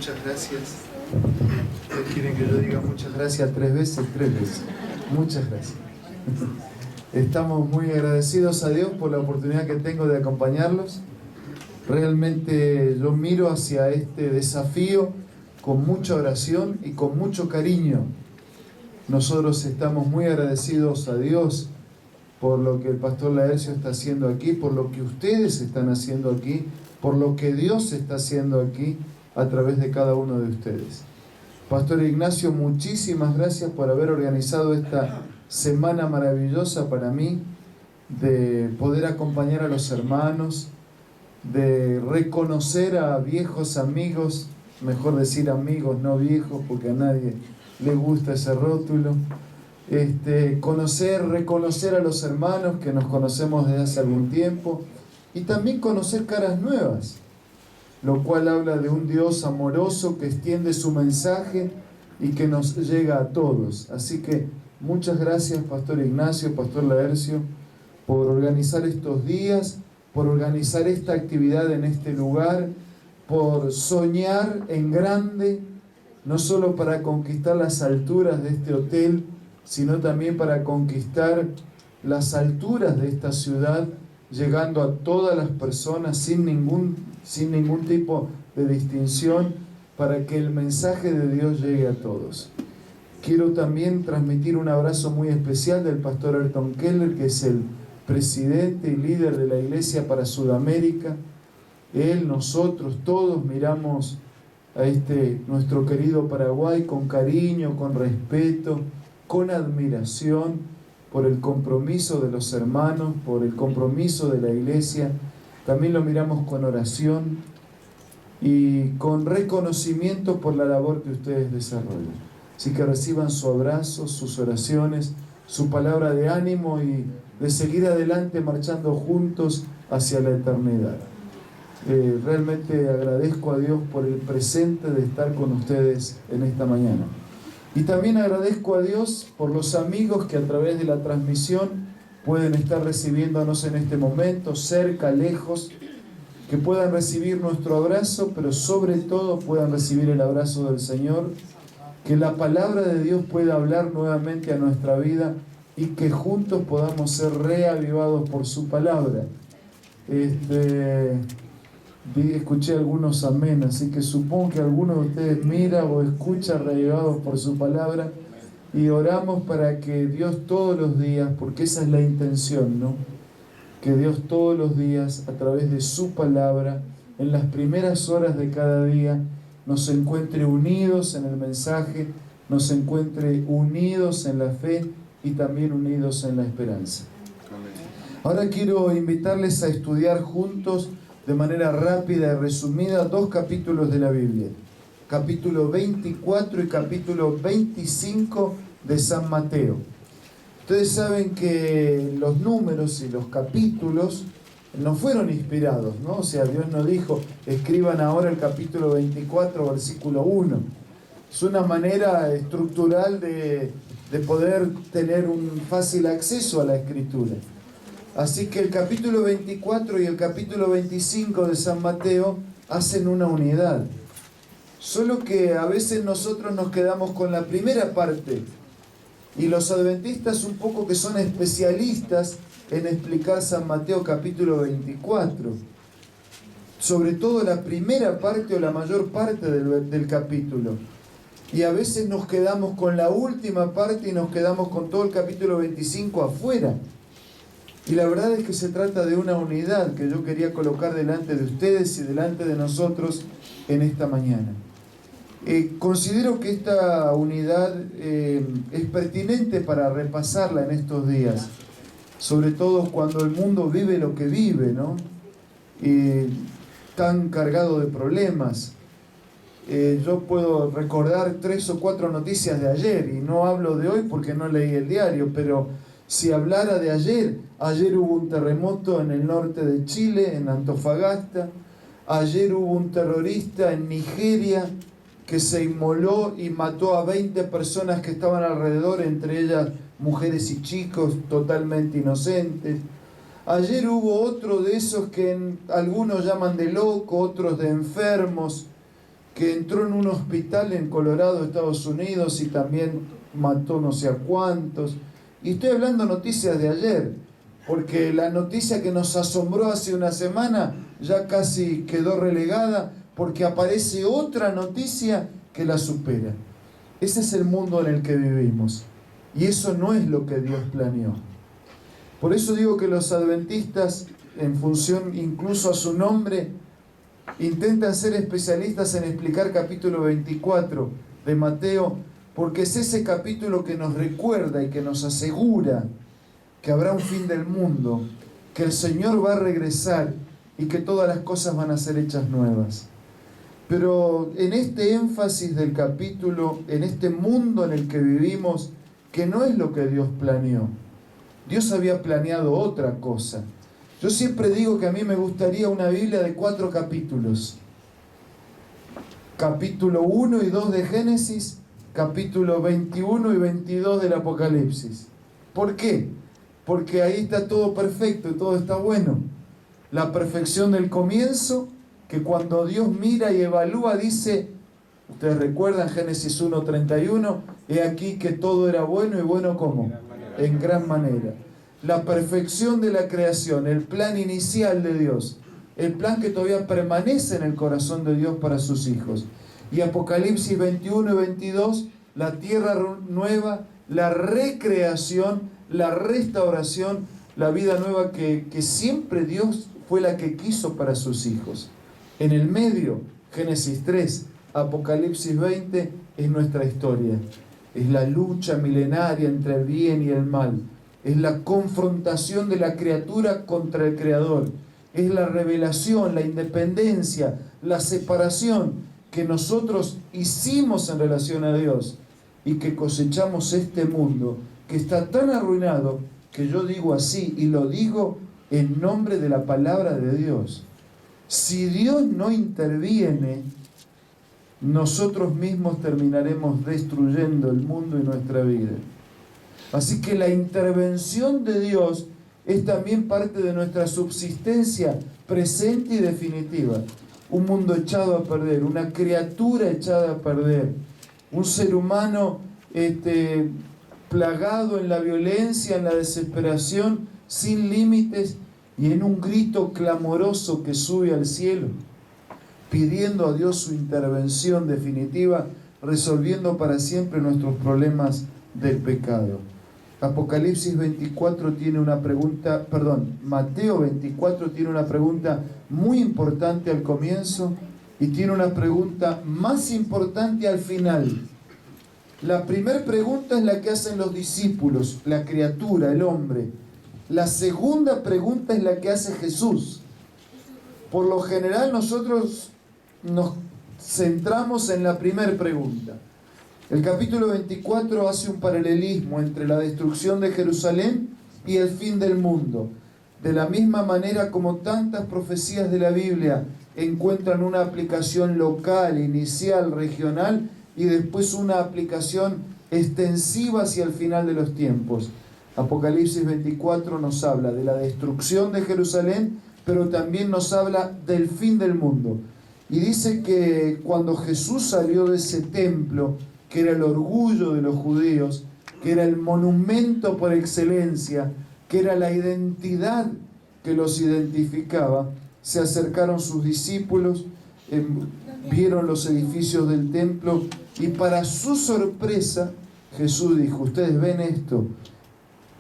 muchas gracias. ¿Quieren que yo diga muchas gracias 3 veces? 3 veces. Muchas gracias. Estamos muy agradecidos a Dios por la oportunidad que tengo de acompañarlos. Realmente yo miro hacia este desafío con mucha oración y con mucho cariño. Nosotros estamos muy agradecidos a Dios por lo que el pastor Laercio está haciendo aquí, por lo que ustedes están haciendo aquí, por lo que Dios está haciendo aquí a través de cada uno de ustedes. Pastor Ignacio, muchísimas gracias por haber organizado esta semana maravillosa para mí, de poder acompañar a los hermanos, de reconocer a viejos amigos, mejor decir amigos, no viejos, porque a nadie le gusta ese rótulo. Reconocer a los hermanos que nos conocemos desde hace algún tiempo y también conocer caras nuevas, lo cual habla de un Dios amoroso que extiende su mensaje y que nos llega a todos. Así que muchas gracias, Pastor Ignacio, Pastor Laercio, por organizar estos días, por organizar esta actividad en este lugar, por soñar en grande, no solo para conquistar las alturas de este hotel, sino también para conquistar las alturas de esta ciudad, llegando a todas las personas sin ningún tipo de distinción, para que el mensaje de Dios llegue a todos. Quiero también transmitir un abrazo muy especial del pastor Ayrton Keller, que es el presidente y líder de la Iglesia para Sudamérica. Él, nosotros, todos miramos a nuestro querido Paraguay con cariño, con respeto, con admiración por el compromiso de los hermanos, por el compromiso de la Iglesia. También lo miramos con oración y con reconocimiento por la labor que ustedes desarrollan. Así que reciban su abrazo, sus oraciones, su palabra de ánimo y de seguir adelante marchando juntos hacia la eternidad. Realmente agradezco a Dios por el presente de estar con ustedes en esta mañana. Y también agradezco a Dios por los amigos que a través de la transmisión pueden estar recibiéndonos en este momento, cerca, lejos, que puedan recibir nuestro abrazo, pero sobre todo puedan recibir el abrazo del Señor, que la palabra de Dios pueda hablar nuevamente a nuestra vida y que juntos podamos ser reavivados por su palabra. Escuché algunos amén, así que supongo que alguno de ustedes mira o escucha reavivados por su palabra, y oramos para que Dios todos los días, porque esa es la intención, ¿no? Que Dios todos los días, a través de su palabra, en las primeras horas de cada día, nos encuentre unidos en el mensaje, nos encuentre unidos en la fe y también unidos en la esperanza. Ahora quiero invitarles a estudiar juntos de manera rápida y resumida 2 capítulos de la Biblia, capítulo 24 y capítulo 25 de San Mateo. Ustedes saben que los números y los capítulos no fueron inspirados, ¿no? O sea, Dios no dijo, escriban ahora el capítulo 24, versículo 1. Es una manera estructural de poder tener un fácil acceso a la Escritura. Así que el capítulo 24 y el capítulo 25 de San Mateo hacen una unidad. Solo que a veces nosotros nos quedamos con la primera parte, y los adventistas un poco que son especialistas en explicar San Mateo capítulo 24. Sobre todo la primera parte o la mayor parte del capítulo. Y a veces nos quedamos con la última parte y nos quedamos con todo el capítulo 25 afuera. Y la verdad es que se trata de una unidad que yo quería colocar delante de ustedes y delante de nosotros en esta mañana. Considero que esta unidad es pertinente para repasarla en estos días, sobre todo cuando el mundo vive lo que vive, ¿no? Tan cargado de problemas. Yo puedo recordar 3 o 4 noticias de ayer, y no hablo de hoy porque no leí el diario, pero si hablara de ayer hubo un terremoto en el norte de Chile, en Antofagasta. Ayer hubo un terrorista en Nigeria que se inmoló y mató a 20 personas que estaban alrededor, entre ellas mujeres y chicos totalmente inocentes. Ayer hubo otro de esos que algunos llaman de loco, otros de enfermos, que entró en un hospital en Colorado, Estados Unidos, y también mató no sé a cuántos. Y estoy hablando noticias de ayer, porque la noticia que nos asombró hace una semana ya casi quedó relegada, porque aparece otra noticia que la supera. Ese es el mundo en el que vivimos, y eso no es lo que Dios planeó. Por eso digo que los adventistas, en función incluso a su nombre, intentan ser especialistas en explicar capítulo 24 de Mateo, porque es ese capítulo que nos recuerda y que nos asegura que habrá un fin del mundo, que el Señor va a regresar y que todas las cosas van a ser hechas nuevas. Pero en este énfasis del capítulo, en este mundo en el que vivimos, que no es lo que Dios planeó. Dios había planeado otra cosa. Yo siempre digo que a mí me gustaría una Biblia de 4 capítulos. Capítulo 1 y 2 de Génesis, capítulo 21 y 22 del Apocalipsis. ¿Por qué? Porque ahí está todo perfecto y todo está bueno. La perfección del comienzo, que cuando Dios mira y evalúa dice, ustedes recuerdan Génesis 1:31, he aquí que todo era bueno, y bueno ¿cómo? En gran manera. La perfección de la creación, el plan inicial de Dios, el plan que todavía permanece en el corazón de Dios para sus hijos. Y Apocalipsis 21 y 22, la tierra nueva, la recreación, la restauración, la vida nueva que siempre Dios fue la que quiso para sus hijos. En el medio, Génesis 3, Apocalipsis 20, es nuestra historia. Es la lucha milenaria entre el bien y el mal. Es la confrontación de la criatura contra el Creador. Es la revelación, la independencia, la separación que nosotros hicimos en relación a Dios y que cosechamos este mundo que está tan arruinado que yo digo así y lo digo en nombre de la palabra de Dios. Si Dios no interviene, nosotros mismos terminaremos destruyendo el mundo y nuestra vida. Así que la intervención de Dios es también parte de nuestra subsistencia presente y definitiva. Un mundo echado a perder, una criatura echada a perder, un ser humano plagado en la violencia, en la desesperación, sin límites y en un grito clamoroso que sube al cielo, pidiendo a Dios su intervención definitiva, resolviendo para siempre nuestros problemas del pecado. Apocalipsis 24 tiene una pregunta, Mateo 24 tiene una pregunta muy importante al comienzo y tiene una pregunta más importante al final. La primera pregunta es la que hacen los discípulos, la criatura, el hombre. La segunda pregunta es la que hace Jesús. Por lo general nosotros nos centramos en la primera pregunta. El capítulo 24 hace un paralelismo entre la destrucción de Jerusalén y el fin del mundo. De la misma manera como tantas profecías de la Biblia encuentran una aplicación local, inicial, regional y después una aplicación extensiva hacia el final de los tiempos. Apocalipsis 24 nos habla de la destrucción de Jerusalén, pero también nos habla del fin del mundo. Y dice que cuando Jesús salió de ese templo, que era el orgullo de los judíos, que era el monumento por excelencia, que era la identidad que los identificaba, se acercaron sus discípulos, vieron los edificios del templo y para su sorpresa Jesús dijo, ustedes ven esto,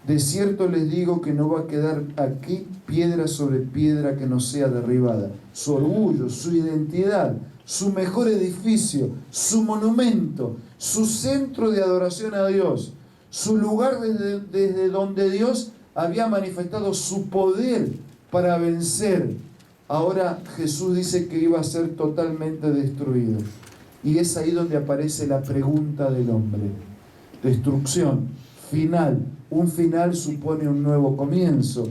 de cierto les digo que no va a quedar aquí piedra sobre piedra que no sea derribada. Su orgullo, su identidad, su mejor edificio, su monumento, su centro de adoración a Dios, su lugar desde donde Dios había manifestado su poder para vencer. Ahora Jesús dice que iba a ser totalmente destruido. Y es ahí donde aparece la pregunta del hombre. Destrucción, final. Un final supone un nuevo comienzo.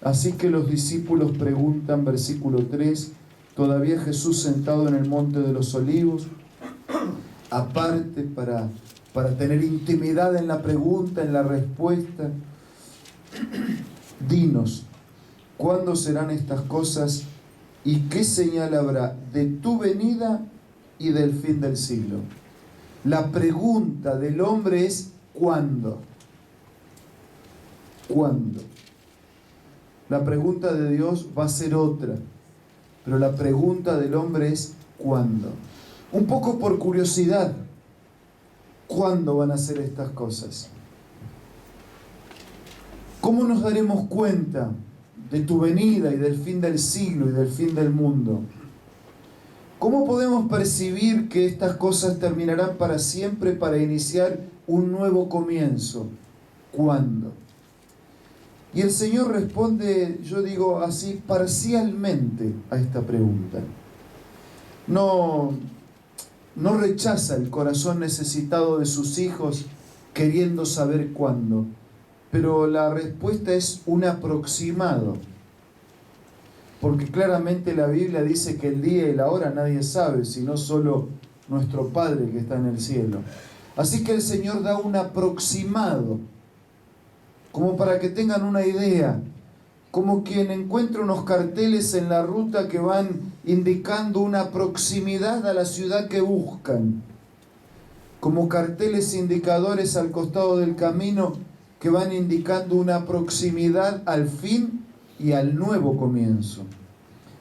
Así que los discípulos preguntan, versículo 3, todavía Jesús sentado en el monte de los olivos, aparte para tener intimidad en la pregunta, en la respuesta. Dinos, ¿cuándo serán estas cosas y qué señal habrá de tu venida y del fin del siglo. La pregunta del hombre es ¿cuándo? ¿Cuándo? La pregunta de Dios va a ser otra, pero la pregunta del hombre es ¿cuándo? Un poco por curiosidad, ¿cuándo van a ser estas cosas? ¿Cómo nos daremos cuenta de tu venida y del fin del siglo y del fin del mundo? ¿Cómo podemos percibir que estas cosas terminarán para siempre para iniciar un nuevo comienzo? ¿Cuándo? Y el Señor responde, yo digo así, parcialmente a esta pregunta. No rechaza el corazón necesitado de sus hijos queriendo saber cuándo, pero la respuesta es un aproximado. Porque claramente la Biblia dice que el día y la hora nadie sabe, sino solo nuestro Padre que está en el cielo. Así que el Señor da un aproximado, como para que tengan una idea, como quien encuentra unos carteles en la ruta que van indicando una proximidad a la ciudad que buscan, como carteles indicadores al costado del camino que van indicando una proximidad al fin y al nuevo comienzo.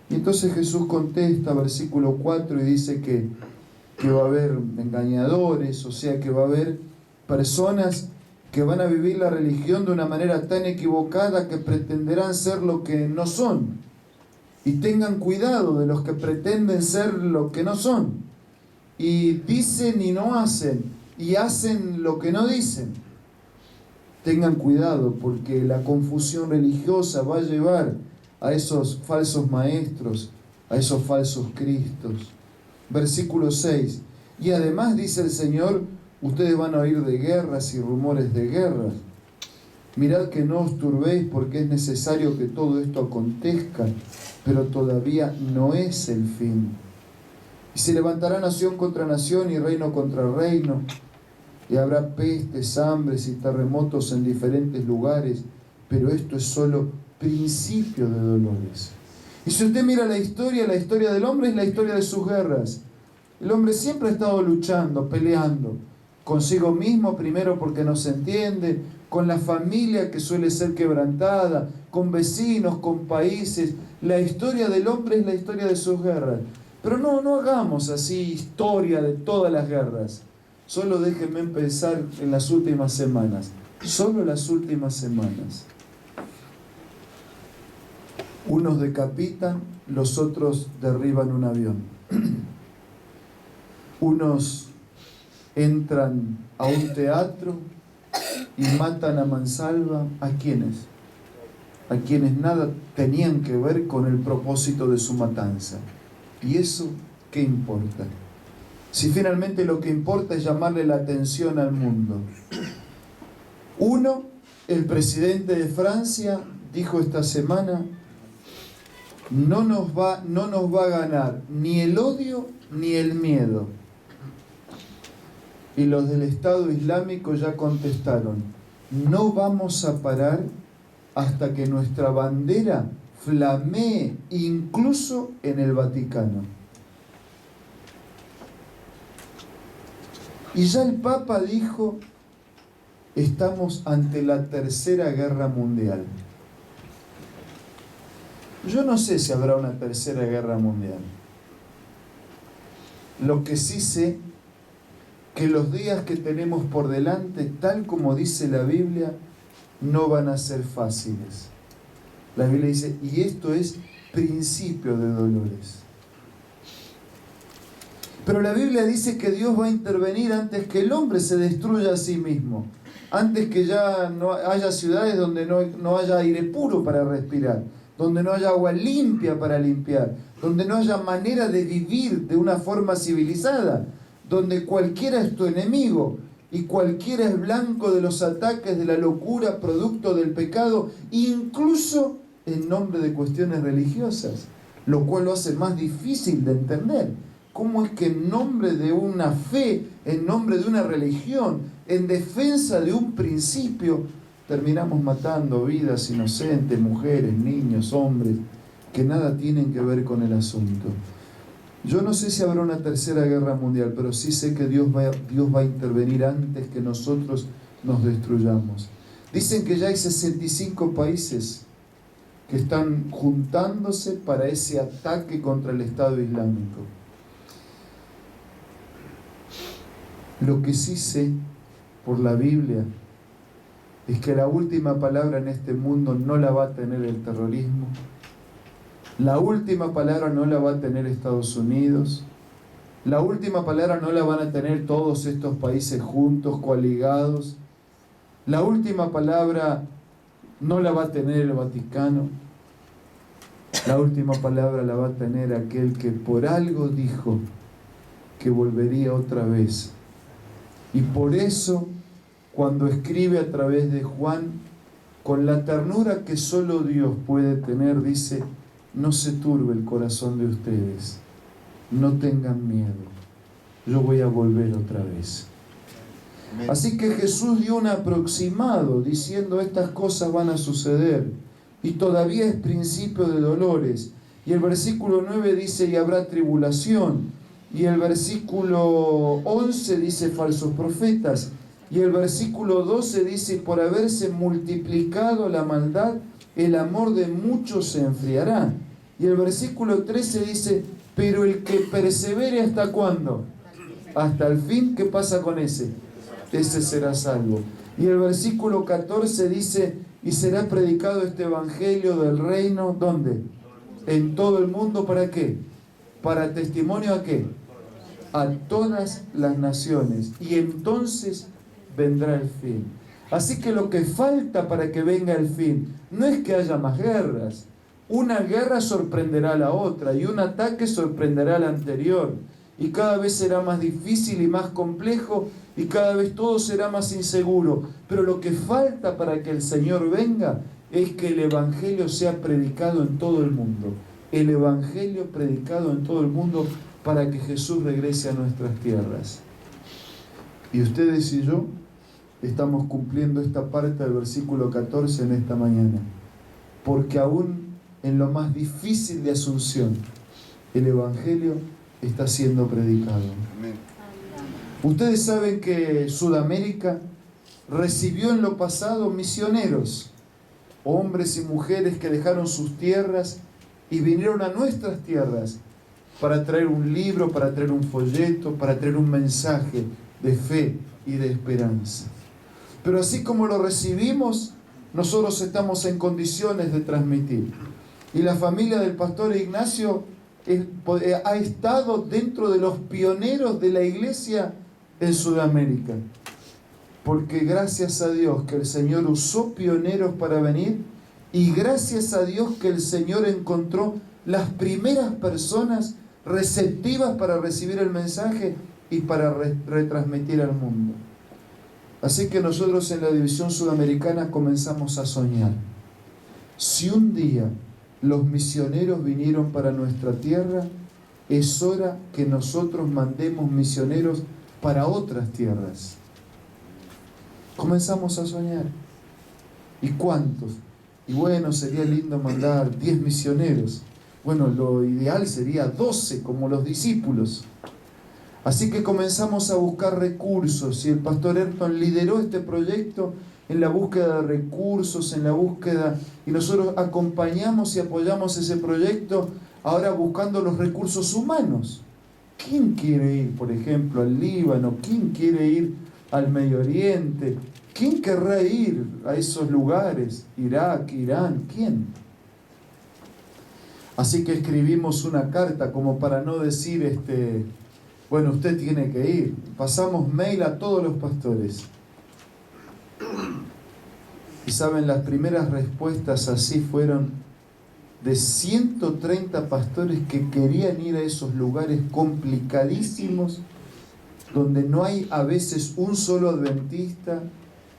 Y entonces Jesús contesta, versículo 4, y dice que va a haber engañadores, o sea que va a haber personas que van a vivir la religión de una manera tan equivocada que pretenderán ser lo que no son. Y tengan cuidado de los que pretenden ser lo que no son. Y dicen y no hacen, y hacen lo que no dicen. Tengan cuidado porque la confusión religiosa va a llevar a esos falsos maestros, a esos falsos cristos. Versículo 6. Y además dice el Señor, ustedes van a oír de guerras y rumores de guerras. Mirad que no os turbéis porque es necesario que todo esto acontezca, pero todavía no es el fin. Y se levantará nación contra nación y reino contra reino, y habrá pestes, hambres y terremotos en diferentes lugares, pero esto es solo principio de dolores. Y si usted mira la historia del hombre es la historia de sus guerras. El hombre siempre ha estado luchando, peleando, consigo mismo primero porque no se entiende, con la familia que suele ser quebrantada, con vecinos, con países. La historia del hombre es la historia de sus guerras. Pero no hagamos así historia de todas las guerras. Solo déjenme empezar en las últimas semanas. Solo las últimas semanas. Unos decapitan, los otros derriban un avión. Unos entran a un teatro y matan a mansalva. ¿A quiénes? A quienes nada tenían que ver con el propósito de su matanza. ¿Y eso qué importa? Si finalmente lo que importa es llamarle la atención al mundo. Uno, el presidente de Francia, dijo esta semana, no nos va a ganar ni el odio ni el miedo. Y los del Estado Islámico ya contestaron, no vamos a parar hasta que nuestra bandera flamee incluso en el Vaticano. Y ya el Papa dijo, estamos ante la Tercera Guerra Mundial. Yo no sé si habrá una Tercera Guerra Mundial. Lo que sí sé, que los días que tenemos por delante, tal como dice la Biblia, no van a ser fáciles. La Biblia dice, y esto es principio de dolores. Pero la Biblia dice que Dios va a intervenir antes que el hombre se destruya a sí mismo. Antes que ya no haya ciudades donde no haya aire puro para respirar, donde no haya agua limpia para limpiar, donde no haya manera de vivir de una forma civilizada, donde cualquiera es tu enemigo y cualquiera es blanco de los ataques de la locura, producto del pecado, incluso en nombre de cuestiones religiosas, lo cual lo hace más difícil de entender. ¿Cómo es que en nombre de una fe, en nombre de una religión, en defensa de un principio, terminamos matando vidas inocentes, mujeres, niños, hombres, que nada tienen que ver con el asunto? Yo no sé si habrá una tercera guerra mundial, pero sí sé que Dios va a intervenir antes que nosotros nos destruyamos. Dicen que ya hay 65 países que están juntándose para ese ataque contra el Estado Islámico. Lo que sí sé por la Biblia es que la última palabra en este mundo no la va a tener el terrorismo. La última palabra no la va a tener Estados Unidos. La última palabra no la van a tener todos estos países juntos, coaligados. La última palabra no la va a tener el Vaticano. La última palabra la va a tener aquel que por algo dijo que volvería otra vez. Y por eso, cuando escribe a través de Juan, con la ternura que solo Dios puede tener, dice: no se turbe el corazón de ustedes, no tengan miedo, yo voy a volver otra vez. Así que Jesús dio un aproximado diciendo: estas cosas van a suceder y todavía es principio de dolores. Y el versículo 9 dice: y habrá tribulación. Y el versículo 11 dice: falsos profetas. Y el versículo 12 dice: por haberse multiplicado la maldad, el amor de muchos se enfriará. Y el versículo 13 dice: pero el que persevere, ¿hasta cuándo? Hasta el fin. ¿Qué pasa con ese? Ese será salvo. Y el versículo 14 dice: y será predicado este evangelio del reino, ¿dónde? En todo el mundo. ¿Para qué? Para testimonio ¿a qué? A todas las naciones. Y entonces vendrá el fin. Así que lo que falta para que venga el fin no es que haya más guerras. Una guerra sorprenderá a la otra y un ataque sorprenderá al anterior. Y cada vez será más difícil y más complejo y cada vez todo será más inseguro. Pero lo que falta para que el Señor venga es que el Evangelio sea predicado en todo el mundo. El Evangelio predicado en todo el mundo para que Jesús regrese a nuestras tierras. Y ustedes y yo estamos cumpliendo esta parte del versículo 14 en esta mañana. Porque aún en lo más difícil de Asunción, el Evangelio está siendo predicado. Amén. Ustedes saben que Sudamérica recibió en lo pasado misioneros, hombres y mujeres que dejaron sus tierras y vinieron a nuestras tierras para traer un libro, para traer un folleto, para traer un mensaje de fe y de esperanza. Pero así como lo recibimos, nosotros estamos en condiciones de transmitir. Y la familia del pastor Ignacio ha estado dentro de los pioneros de la iglesia en Sudamérica. Porque gracias a Dios que el Señor usó pioneros para venir, y gracias a Dios que el Señor encontró las primeras personas receptivas para recibir el mensaje y para retransmitir al mundo. Así que nosotros en la división sudamericana comenzamos a soñar. Si un día los misioneros vinieron para nuestra tierra, es hora que nosotros mandemos misioneros para otras tierras. Comenzamos a soñar. ¿Y cuántos? Y bueno, sería lindo mandar 10 misioneros. Bueno, lo ideal sería 12, como los discípulos. Así que comenzamos a buscar recursos y el pastor Ayrton lideró este proyecto en la búsqueda de recursos, en la búsqueda, y nosotros acompañamos y apoyamos ese proyecto ahora buscando los recursos humanos. ¿Quién quiere ir, por ejemplo, al Líbano? ¿Quién quiere ir al Medio Oriente? ¿Quién querrá ir a esos lugares? Irak, Irán, ¿quién? Así que escribimos una carta como para no decir, bueno, usted tiene que ir. Pasamos mail a todos los pastores. Y saben, las primeras respuestas así fueron de 130 pastores que querían ir a esos lugares complicadísimos, donde no hay a veces un solo adventista,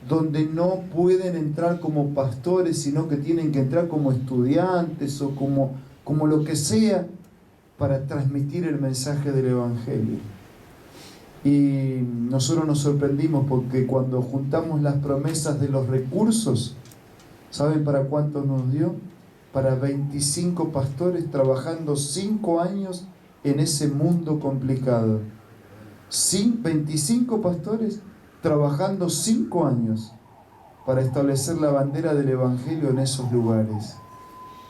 donde no pueden entrar como pastores, sino que tienen que entrar como estudiantes o como lo que sea, para transmitir el mensaje del Evangelio. Y nosotros nos sorprendimos porque cuando juntamos las promesas de los recursos, ¿saben para cuánto nos dio? Para 25 pastores trabajando 5 años en ese mundo complicado. 25 pastores trabajando 5 años para establecer la bandera del Evangelio en esos lugares.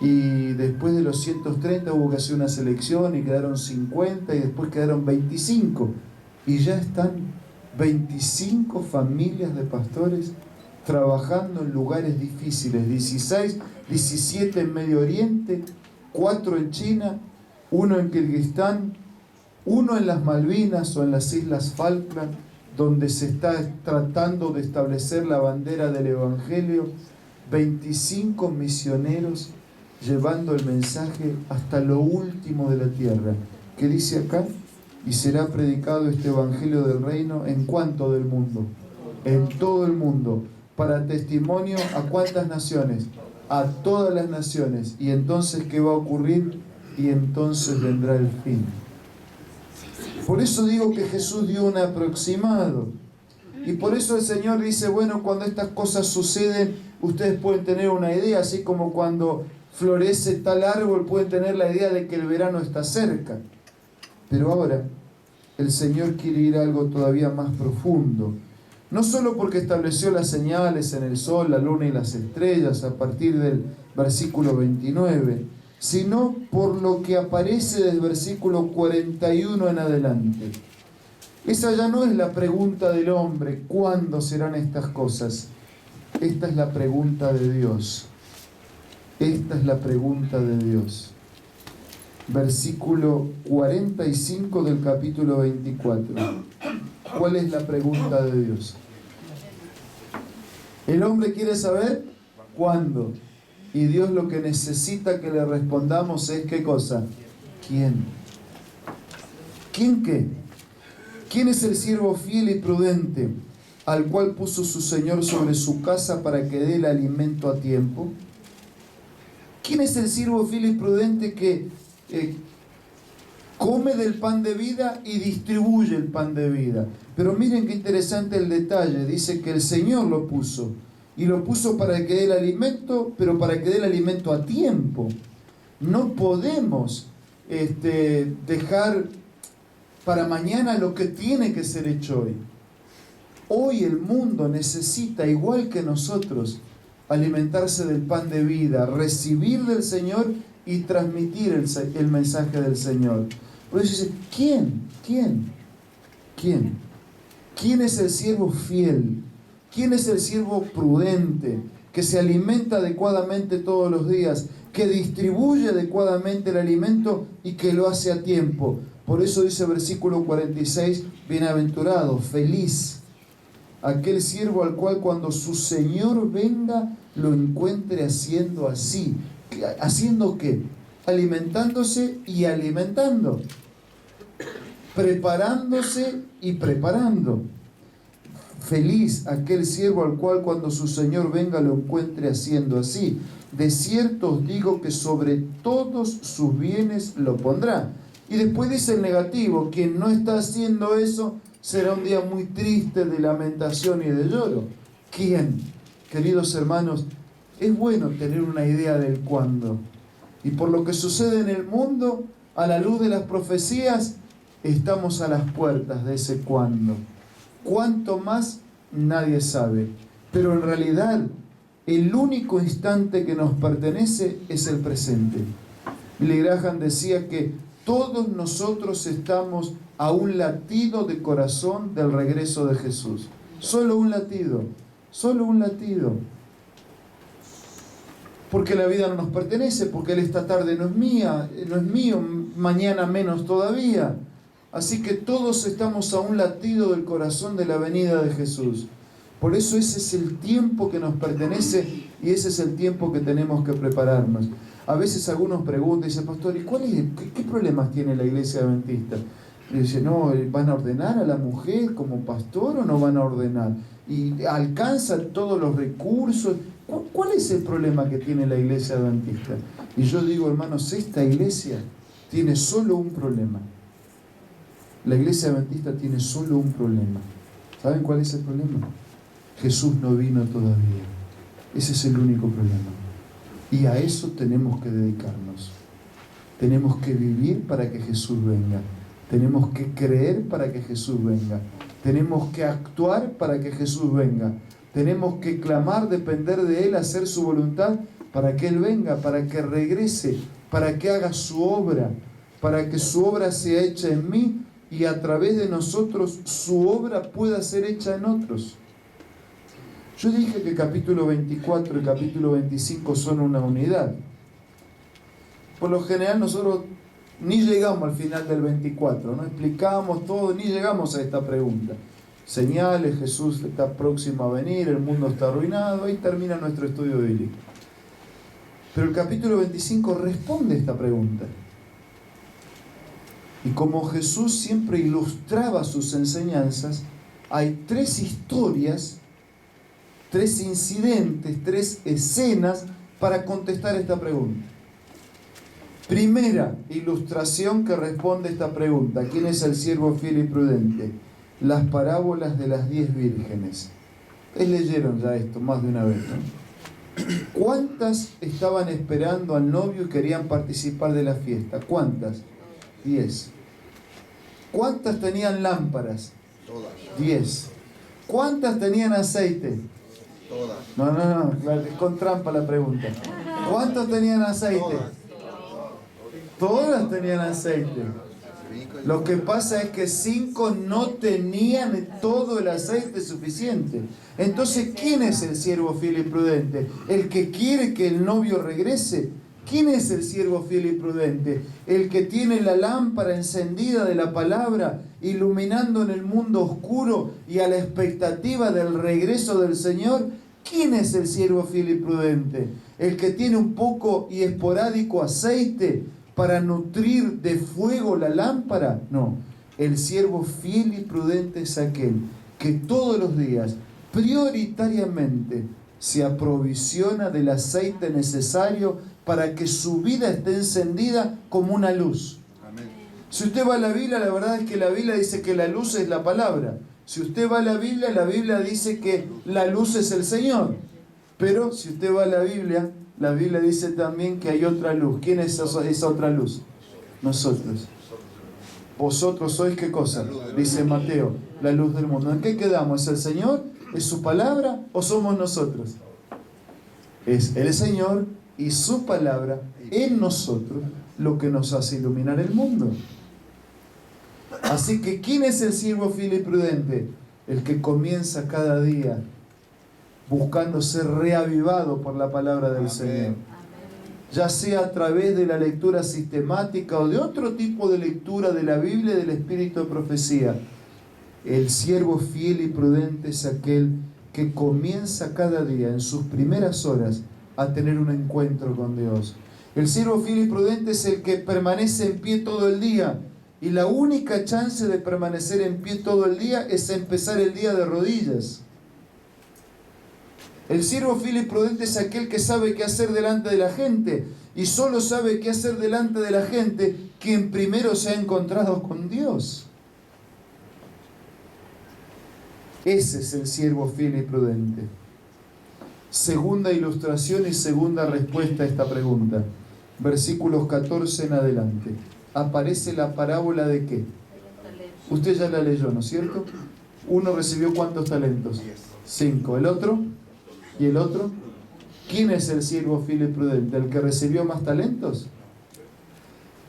Y después de los 130 hubo que hacer una selección y quedaron 50 y después quedaron 25. Y ya están 25 familias de pastores trabajando en lugares difíciles, 16, 17 en Medio Oriente, 4 en China, 1 en Kirguistán, 1 en las Malvinas o en las Islas Falkland, donde se está tratando de establecer la bandera del Evangelio, 25 misioneros llevando el mensaje hasta lo último de la tierra. ¿Qué dice acá? Y será predicado este Evangelio del Reino ¿en cuánto del mundo? En todo el mundo, para testimonio ¿a cuántas naciones? A todas las naciones. ¿Y entonces qué va a ocurrir? Y entonces vendrá el fin. Por eso digo que Jesús dio un aproximado. Y por eso el Señor dice, bueno, cuando estas cosas suceden, ustedes pueden tener una idea, así como cuando florece tal árbol, pueden tener la idea de que el verano está cerca. Pero ahora, el Señor quiere ir a algo todavía más profundo. No solo porque estableció las señales en el sol, la luna y las estrellas a partir del versículo 29, sino por lo que aparece del versículo 41 en adelante. Esa ya no es la pregunta del hombre, ¿cuándo serán estas cosas? Esta es la pregunta de Dios. Esta es la pregunta de Dios. Versículo 45 del capítulo 24. ¿Cuál es la pregunta de Dios? El hombre quiere saber cuándo. Y Dios lo que necesita que le respondamos es ¿qué cosa? ¿Quién? ¿Quién qué? ¿Quién es el siervo fiel y prudente al cual puso su Señor sobre su casa para que dé el alimento a tiempo? ¿Quién es el siervo fiel y prudente que come del pan de vida y distribuye el pan de vida? Pero miren qué interesante el detalle. Dice que el Señor lo puso. Y lo puso para que dé el alimento, pero para que dé el alimento a tiempo. No podemos dejar para mañana lo que tiene que ser hecho hoy. Hoy el mundo necesita, igual que nosotros, alimentarse del pan de vida, recibir del Señor y transmitir el mensaje del Señor. Por eso dice, ¿quién? ¿Quién es el siervo fiel? ¿Quién es el siervo prudente que se alimenta adecuadamente todos los días, que distribuye adecuadamente el alimento y que lo hace a tiempo? Por eso dice versículo 46, bienaventurado, feliz, aquel siervo al cual cuando su Señor venga lo encuentre haciendo así. ¿Haciendo qué? Alimentándose y alimentando. Preparándose y preparando. Feliz aquel siervo al cual cuando su Señor venga lo encuentre haciendo así. De cierto os digo que sobre todos sus bienes lo pondrá. Y después dice el negativo, quien no está haciendo eso será un día muy triste de lamentación y de lloro. ¿Quién? Queridos hermanos, es bueno tener una idea del cuándo. Y por lo que sucede en el mundo, a la luz de las profecías, estamos a las puertas de ese cuándo. ¿Cuánto más? Nadie sabe. Pero en realidad, el único instante que nos pertenece es el presente. Billy Graham decía que todos nosotros estamos a un latido de corazón del regreso de Jesús. Solo un latido. Solo un latido. Porque la vida no nos pertenece, porque esta tarde no es mía, no es mío, mañana menos todavía. Así que todos estamos a un latido del corazón de la venida de Jesús. Por eso ese es el tiempo que nos pertenece y ese es el tiempo que tenemos que prepararnos. A veces algunos preguntan y dicen, pastor, ¿y qué problemas tiene la iglesia adventista? Y dicen, no, ¿van a ordenar a la mujer como pastor o no van a ordenar? ¿Y alcanzan todos los recursos? ¿Cuál es el problema que tiene la iglesia adventista? Y yo digo, hermanos, esta iglesia tiene solo un problema. La iglesia adventista tiene solo un problema. ¿Saben cuál es el problema? Jesús no vino todavía. Ese es el único problema. Y a eso tenemos que dedicarnos. Tenemos que vivir para que Jesús venga. Tenemos que creer para que Jesús venga. Tenemos que actuar para que Jesús venga. Tenemos que clamar, depender de Él, hacer su voluntad para que Él venga, para que regrese, para que haga su obra, para que su obra sea hecha en mí y a través de nosotros su obra pueda ser hecha en otros. Yo dije que el capítulo 24 y el capítulo 25 son una unidad. Por lo general nosotros ni llegamos al final del 24, no explicamos todo, ni llegamos a esta pregunta. Señales, Jesús está próximo a venir, el mundo está arruinado, ahí termina nuestro estudio bíblico. Pero el capítulo 25 responde a esta pregunta. Y como Jesús siempre ilustraba sus enseñanzas, hay 3 historias, 3 incidentes, 3 escenas para contestar esta pregunta. Primera ilustración que responde a esta pregunta: ¿quién es el siervo fiel y prudente? Las parábolas de las 10 vírgenes. Ustedes leyeron ya esto más de una vez, ¿no? ¿Cuántas estaban esperando al novio y querían participar de la fiesta? ¿Cuántas? 10. ¿Cuántas tenían lámparas? Todas. 10. ¿Cuántas tenían aceite? Todas. No, es con trampa la pregunta. ¿Cuántos tenían aceite? Todas tenían aceite. Lo que pasa es que 5 no tenían todo el aceite suficiente. Entonces, ¿quién es el siervo fiel y prudente? ¿El que quiere que el novio regrese? ¿Quién es el siervo fiel y prudente? ¿El que tiene la lámpara encendida de la palabra, iluminando en el mundo oscuro y a la expectativa del regreso del Señor? ¿Quién es el siervo fiel y prudente? ¿El que tiene un poco y esporádico aceite para nutrir de fuego la lámpara? No, el siervo fiel y prudente es aquel que todos los días, prioritariamente, se aprovisiona del aceite necesario para que su vida esté encendida como una luz. Amén. Si usted va a la Biblia, la verdad es que la Biblia dice que la luz es la palabra. Si usted va a la Biblia dice que la luz es el Señor. Pero si usted va a la Biblia dice también que hay otra luz. ¿Quién es esa otra luz? Nosotros. ¿Vosotros sois qué cosa? Dice Mateo, la luz del mundo. ¿En qué quedamos? ¿Es el Señor? ¿Es su palabra? ¿O somos nosotros? Es el Señor y su palabra en nosotros lo que nos hace iluminar el mundo. Así que, ¿quién es el siervo fiel y prudente? El que comienza cada día buscando ser reavivado por la palabra del Señor. Ya sea a través de la lectura sistemática o de otro tipo de lectura de la Biblia y del Espíritu de profecía. El siervo fiel y prudente es aquel que comienza cada día en sus primeras horas a tener un encuentro con Dios. El siervo fiel y prudente es el que permanece en pie todo el día. Y la única chance de permanecer en pie todo el día es empezar el día de rodillas. El siervo fiel y prudente es aquel que sabe qué hacer delante de la gente. Y solo sabe qué hacer delante de la gente quien primero se ha encontrado con Dios. Ese es el siervo fiel y prudente. Segunda ilustración y segunda respuesta a esta pregunta. Versículos 14 en adelante. Aparece la parábola de ¿qué? Usted ya la leyó, ¿no es cierto? Uno recibió ¿cuántos talentos? 5. ¿El otro? ¿Y el otro? ¿Quién es el siervo fiel y prudente? ¿El que recibió más talentos?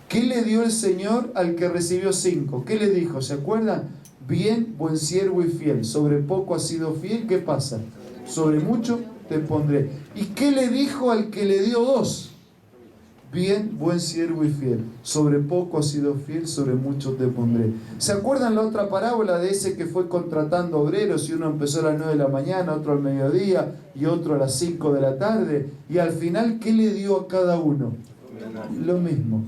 ¿Qué le dio el Señor al que recibió 5? ¿Qué le dijo? ¿Se acuerdan? Bien, buen siervo y fiel. Sobre poco has sido fiel, ¿qué pasa? Sobre mucho te pondré. ¿Y qué le dijo al que le dio 2? Bien, buen siervo y fiel. Sobre poco has sido fiel, sobre mucho te pondré. ¿Se acuerdan la otra parábola de ese que fue contratando obreros y uno empezó a las 9 de la mañana, otro al mediodía y otro a las 5 de la tarde? Y al final, ¿qué le dio a cada uno? Lo mismo.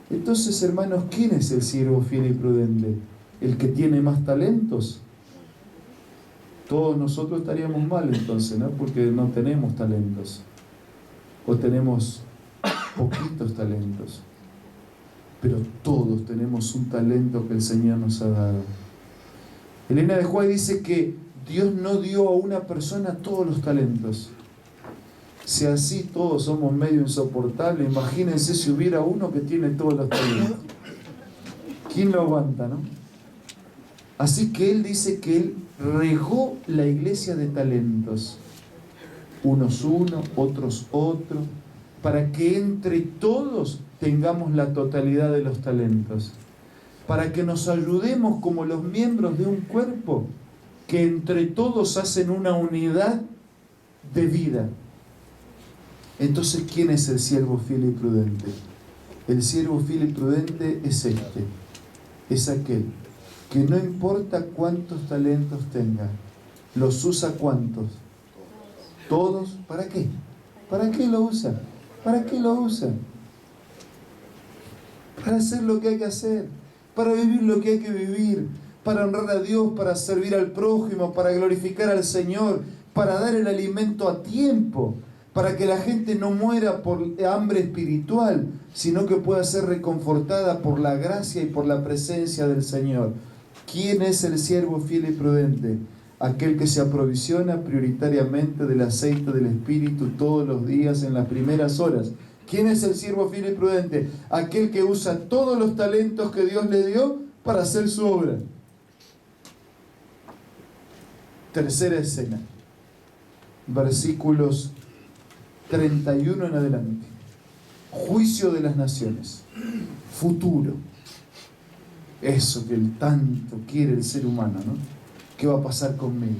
Entonces, hermanos, ¿quién es el siervo fiel y prudente? ¿El que tiene más talentos? Todos nosotros estaríamos mal entonces, ¿no? Porque no tenemos talentos. O tenemos poquitos talentos. Pero todos tenemos un talento que el Señor nos ha dado. Elena de White dice que Dios no dio a una persona todos los talentos. Si así todos somos medio insoportables, imagínense si hubiera uno que tiene todos los talentos. ¿Quién lo aguanta, no? Así que él dice que él regó la iglesia de talentos. Unos uno, otros otro, para que entre todos tengamos la totalidad de los talentos. Para que nos ayudemos como los miembros de un cuerpo, que entre todos hacen una unidad de vida. Entonces, ¿quién es el siervo fiel y prudente? El siervo fiel y prudente es este. Es aquel que no importa cuántos talentos tenga, los usa ¿cuántos? Todos. ¿Para qué? ¿Para qué lo usa? ¿Para qué lo usa? Para hacer lo que hay que hacer, para vivir lo que hay que vivir, para honrar a Dios, para servir al prójimo, para glorificar al Señor, para dar el alimento a tiempo, para que la gente no muera por hambre espiritual, sino que pueda ser reconfortada por la gracia y por la presencia del Señor. ¿Quién es el siervo fiel y prudente? Aquel que se aprovisiona prioritariamente del aceite del Espíritu todos los días en las primeras horas. ¿Quién es el siervo fiel y prudente? Aquel que usa todos los talentos que Dios le dio para hacer su obra. Tercera escena, versículos 31 en adelante. Juicio de las naciones. Futuro. Eso que tanto quiere el ser humano, ¿no? ¿Qué va a pasar conmigo?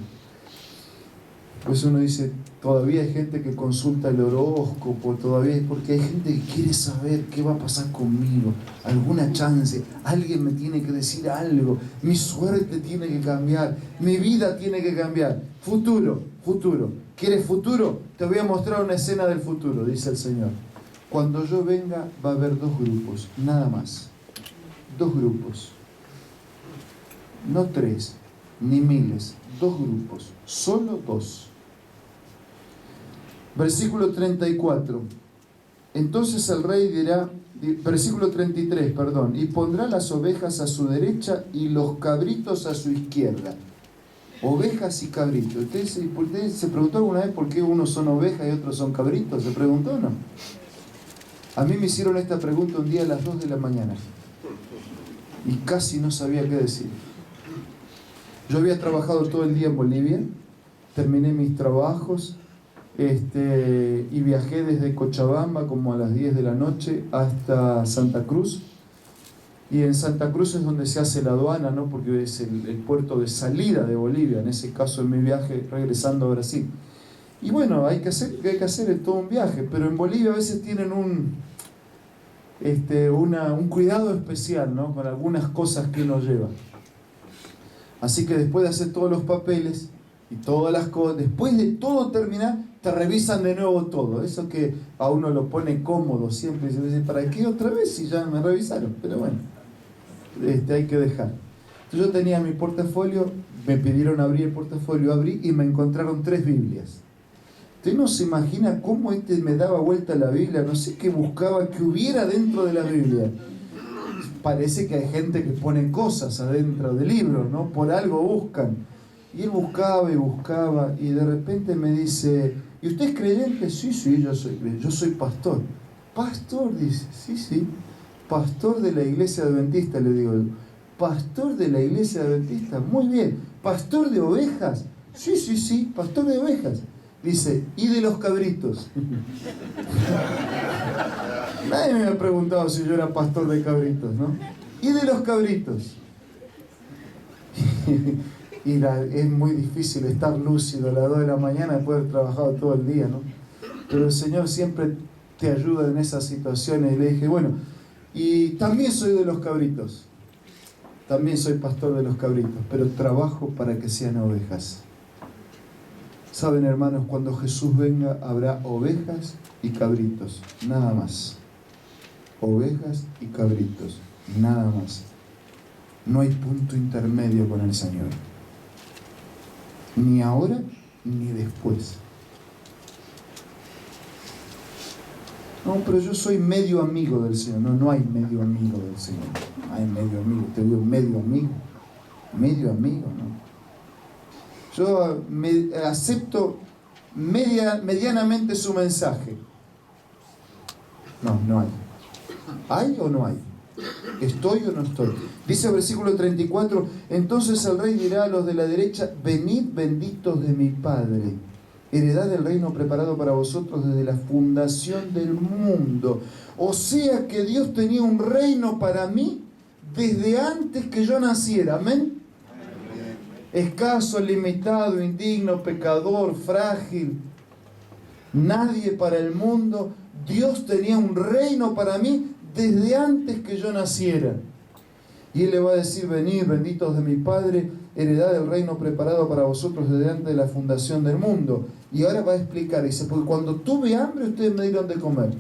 Pues uno dice, todavía hay gente que consulta el horóscopo, todavía es porque hay gente que quiere saber qué va a pasar conmigo, alguna chance, alguien me tiene que decir algo, mi suerte tiene que cambiar, mi vida tiene que cambiar. Futuro, futuro. ¿Quieres futuro? Te voy a mostrar una escena del futuro, dice el Señor. Cuando yo venga va a haber dos grupos, nada más. Dos grupos. No tres, ni miles, dos grupos, solo dos. Versículo 34. Entonces el rey dirá, versículo 33, perdón, y pondrá las ovejas a su derecha y los cabritos a su izquierda. Ovejas y cabritos. ¿Usted se preguntó alguna vez por qué unos son ovejas y otros son cabritos? ¿Se preguntó o no? A mí me hicieron esta pregunta un día a las 2 de la mañana y casi no sabía qué decir. Yo había trabajado todo el día en Bolivia, terminé mis trabajos y viajé desde Cochabamba como a las 10 de la noche hasta Santa Cruz. Y en Santa Cruz es donde se hace la aduana, ¿no? Porque es el puerto de salida de Bolivia, en ese caso en mi viaje regresando a Brasil. Y bueno, hay que hacer todo un viaje, pero en Bolivia a veces tienen un cuidado especial, ¿no? Con algunas cosas que uno lleva. Así que después de hacer todos los papeles y todas las cosas, después de todo terminar, te revisan de nuevo todo. Eso que a uno lo pone cómodo siempre. Y se dice, ¿para qué otra vez si ya me revisaron? Pero bueno, hay que dejar. Entonces yo tenía mi portafolio, me pidieron abrir el portafolio, abrí y me encontraron 3 Biblias. Usted no se imagina cómo me daba vuelta la Biblia, no sé qué buscaba que hubiera dentro de la Biblia. Parece que hay gente que pone cosas adentro del libro, ¿no? Por algo buscan. Y él buscaba y buscaba y de repente me dice, ¿y usted es creyente? Sí, yo soy creyente, yo soy pastor. ¿Pastor? Dice, sí, pastor de la iglesia adventista, le digo. ¿Pastor de la iglesia adventista? Muy bien. ¿Pastor de ovejas? Sí, pastor de ovejas. Dice, ¿y de los cabritos? Nadie me había preguntado si yo era pastor de cabritos, ¿no? ¿Y de los cabritos? Es muy difícil estar lúcido a las 2 de la mañana después de haber trabajado todo el día, ¿no? Pero el Señor siempre te ayuda en esas situaciones. Y le dije, bueno, y también soy de los cabritos. También soy pastor de los cabritos, pero trabajo para que sean ovejas. Saben, hermanos, cuando Jesús venga habrá ovejas y cabritos, nada más. Ovejas y cabritos, nada más. No hay punto intermedio con el Señor. Ni ahora, ni después. No, pero yo soy medio amigo del Señor. No hay medio amigo del Señor. Hay medio amigo. Te digo medio amigo. Medio amigo, ¿no? Yo acepto medianamente su mensaje? No, no hay. ¿Hay o no hay? ¿Estoy o no estoy? Dice el versículo 34, entonces el rey dirá a los de la derecha, venid benditos de mi Padre, heredad del reino preparado para vosotros desde la fundación del mundo. O sea que Dios tenía un reino para mí desde antes que yo naciera. Amén. Escaso, limitado, indigno, pecador, frágil, nadie para el mundo. Dios tenía un reino para mí desde antes que yo naciera. Y Él le va a decir, venid, benditos de mi Padre, heredad del reino preparado para vosotros desde antes de la fundación del mundo. Y ahora va a explicar, dice, porque cuando tuve hambre ustedes me dieron de comer.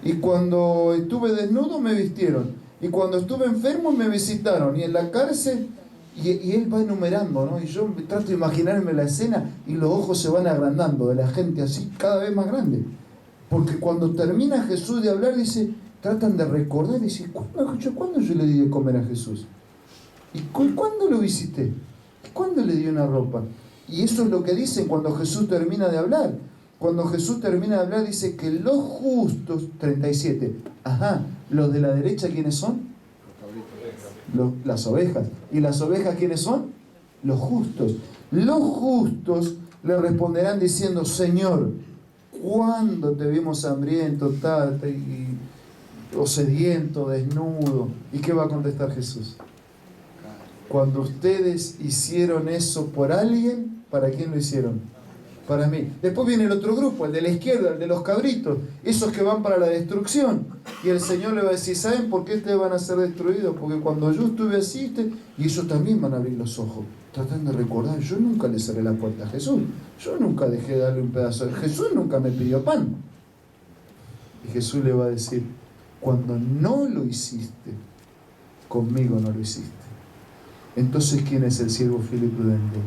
Y cuando estuve desnudo me vistieron. Y cuando estuve enfermo me visitaron. Y en la cárcel, y Él va enumerando, ¿no? Y yo trato de imaginarme la escena y los ojos se van agrandando de la gente así, cada vez más grande. Porque cuando termina Jesús de hablar, dice, tratan de recordar, y dicen, ¿cuándo yo le di de comer a Jesús? ¿Y cuándo lo visité? ¿Y cuándo le di una ropa? Y eso es lo que dicen cuando Jesús termina de hablar. Cuando Jesús termina de hablar, dice que los justos, 37, los de la derecha, ¿quiénes son? Las ovejas. ¿Y las ovejas quiénes son? Los justos. Los justos le responderán diciendo, Señor, ¿cuándo te vimos hambriento, o sediento, desnudo? ¿Y qué va a contestar Jesús? Cuando ustedes hicieron eso por alguien, ¿para quién lo hicieron? Para mí. Después viene el otro grupo, el de la izquierda, el de los cabritos, esos que van para la destrucción. Y el Señor le va a decir, ¿saben por qué ustedes van a ser destruidos? Porque cuando yo estuve así, y ellos también van a abrir los ojos, tratando de recordar, yo nunca le cerré la puerta a Jesús, yo nunca dejé de darle un pedazo, Jesús nunca me pidió pan. Y Jesús le va a decir, cuando no lo hiciste, conmigo no lo hiciste. Entonces, ¿quién es el siervo fiel y prudente?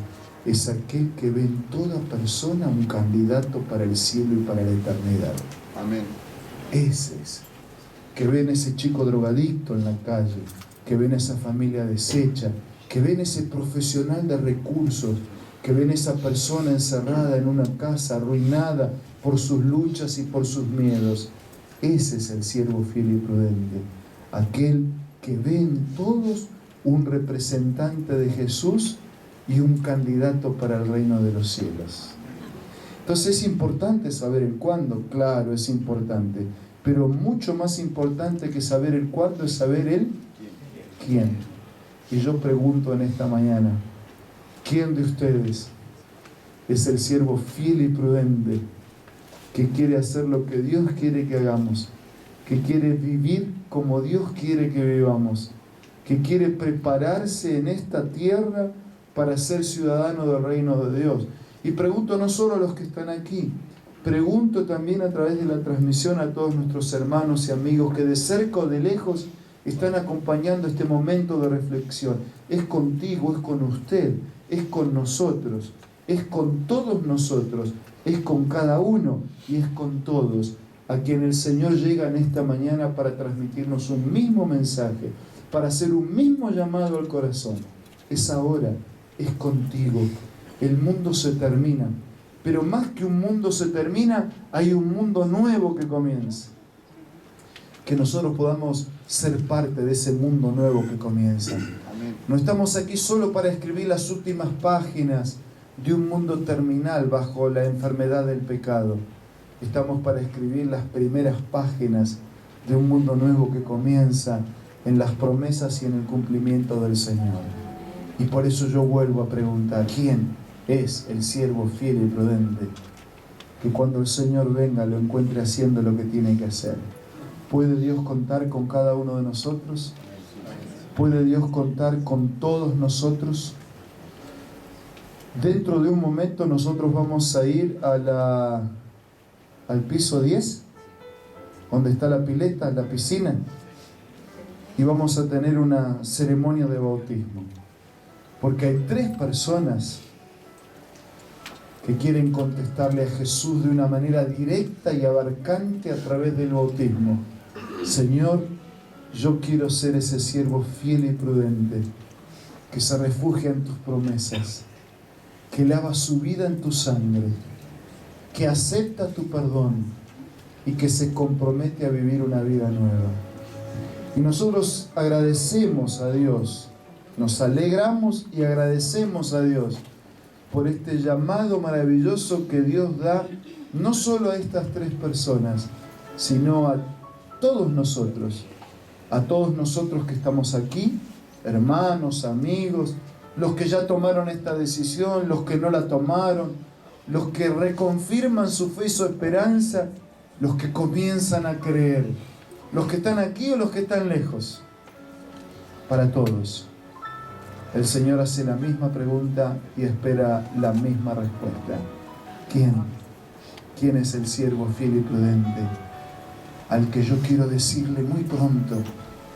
Es aquel que ve en toda persona un candidato para el cielo y para la eternidad. Amén. Ese es. Que ve en ese chico drogadicto en la calle, que ve en esa familia deshecha, que ve en ese profesional de recursos, que ve en esa persona encerrada en una casa, arruinada por sus luchas y por sus miedos. Ese es el siervo fiel y prudente. Aquel que ve en todos un representante de Jesús y un candidato para el reino de los cielos. Entonces es importante saber el cuándo, claro, es importante, pero mucho más importante que saber el cuándo es saber el quién. Y yo pregunto en esta mañana, ¿quién de ustedes es el siervo fiel y prudente que quiere hacer lo que Dios quiere que hagamos, que quiere vivir como Dios quiere que vivamos, que quiere prepararse en esta tierra para ser ciudadano del reino de Dios? Y pregunto no solo a los que están aquí, pregunto también a través de la transmisión a todos nuestros hermanos y amigos que de cerca o de lejos están acompañando este momento de reflexión. Es contigo, es con usted, es con nosotros, es con todos nosotros, es con cada uno y es con todos a quien el Señor llega en esta mañana para transmitirnos un mismo mensaje, para hacer un mismo llamado al corazón. Es ahora, es contigo. El mundo se termina, pero más que un mundo se termina, hay un mundo nuevo que comienza. Que nosotros podamos ser parte de ese mundo nuevo que comienza. Amén. No estamos aquí solo para escribir las últimas páginas de un mundo terminal bajo la enfermedad del pecado. Estamos para escribir las primeras páginas de un mundo nuevo que comienza en las promesas y en el cumplimiento del Señor. Y por eso yo vuelvo a preguntar, ¿quién es el siervo fiel y prudente? Que cuando el Señor venga lo encuentre haciendo lo que tiene que hacer. ¿Puede Dios contar con cada uno de nosotros? ¿Puede Dios contar con todos nosotros? Dentro de un momento nosotros vamos a ir al piso 10, donde está la pileta, la piscina, y vamos a tener una ceremonia de bautismo. Porque hay 3 personas que quieren contestarle a Jesús de una manera directa y abarcante a través del bautismo. Señor, yo quiero ser ese siervo fiel y prudente que se refugia en tus promesas, que lava su vida en tu sangre que acepta tu perdón y que se compromete a vivir una vida nueva. Y nosotros agradecemos a Dios, nos alegramos y agradecemos a Dios por este llamado maravilloso que Dios da no solo a estas 3 personas, sino a todos nosotros que estamos aquí, hermanos, amigos, los que ya tomaron esta decisión, los que no la tomaron, los que reconfirman su fe y su esperanza, los que comienzan a creer, los que están aquí o los que están lejos. Para todos, el Señor hace la misma pregunta y espera la misma respuesta. ¿Quién es el siervo fiel y prudente? Al que yo quiero decirle muy pronto: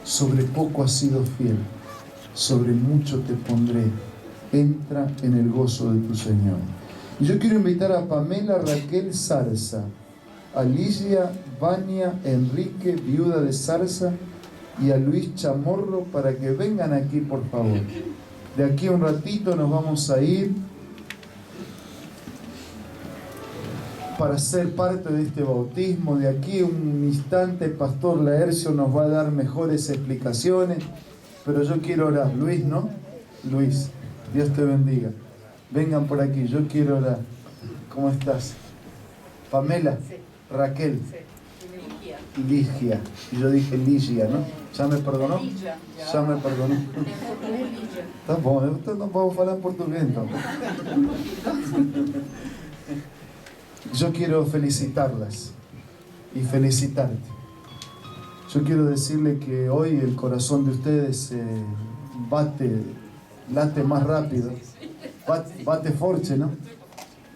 sobre poco has sido fiel, sobre mucho te pondré, entra en el gozo de tu Señor. Y yo quiero invitar a Pamela Raquel Zarza, a Ligia Vania Enrique, viuda de Zarza, y a Luis Chamorro para que vengan aquí, por favor. De aquí a un ratito nos vamos a ir para ser parte de este bautismo. De aquí a un instante el pastor Laercio nos va a dar mejores explicaciones, pero yo quiero orar. Luis, ¿no? Luis, Dios te bendiga. Vengan por aquí, yo quiero orar. ¿Cómo estás? Pamela, sí. Raquel, sí. Ligia. Y yo dije Ligia, ¿no? ¿Ya me perdonó? Ya me perdonó. Tá bom, eu vou falar portugués entonces. Yo quiero felicitarlas y felicitarte. Yo quiero decirle que hoy el corazón de ustedes late más rápido, bate forte, ¿no?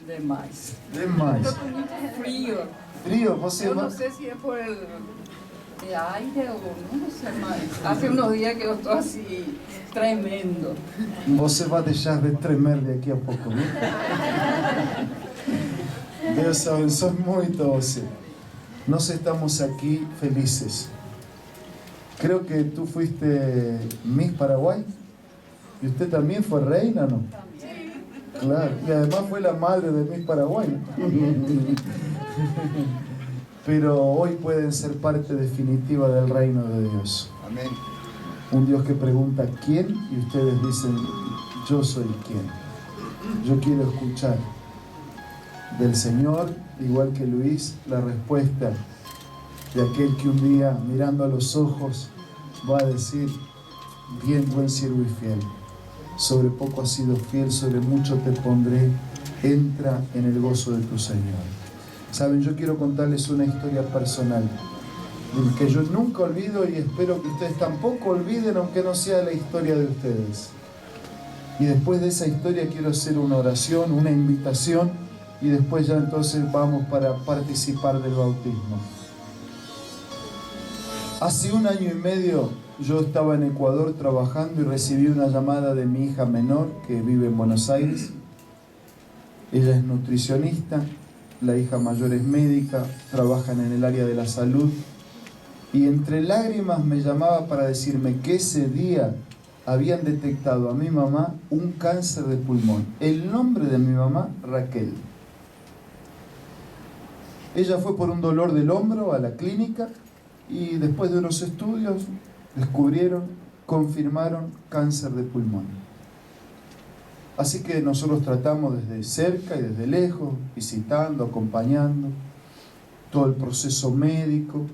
Demais. Estou muito frio. Frio? Você eu não sei se é por el aire ou não sei mais. Hace unos días que eu estou assim, tremendo. Você vai deixar de tremer de aqui a pouco, né? Deus abençoe muito você. Nós estamos aquí felices. Creo que tú fuiste Miss Paraguay. ¿Y usted también fue reina, no? Claro, y además fue la madre de Miss Paraguay. Pero hoy pueden ser parte definitiva del reino de Dios. Amén. Un Dios que pregunta quién y ustedes dicen: yo soy quién. Yo quiero escuchar del Señor, igual que Luis, la respuesta de aquel que un día, mirando a los ojos, va a decir: bien, buen siervo y fiel, sobre poco has sido fiel, sobre mucho te pondré, entra en el gozo de tu Señor. Saben, yo quiero contarles una historia personal que yo nunca olvido y espero que ustedes tampoco olviden, aunque no sea la historia de ustedes. Y después de esa historia quiero hacer una oración, una invitación, y después ya entonces vamos para participar del bautismo. Hace 1 año y medio yo estaba en Ecuador trabajando y recibí una llamada de mi hija menor que vive en Buenos Aires. Ella es nutricionista, la hija mayor es médica, trabajan en el área de la salud, y entre lágrimas me llamaba para decirme que ese día habían detectado a mi mamá un cáncer de pulmón. El nombre de mi mamá, Raquel. Ella fue por un dolor del hombro a la clínica y después de unos estudios descubrieron, confirmaron cáncer de pulmón. Así que nosotros tratamos desde cerca y desde lejos, visitando, acompañando, todo el proceso médico,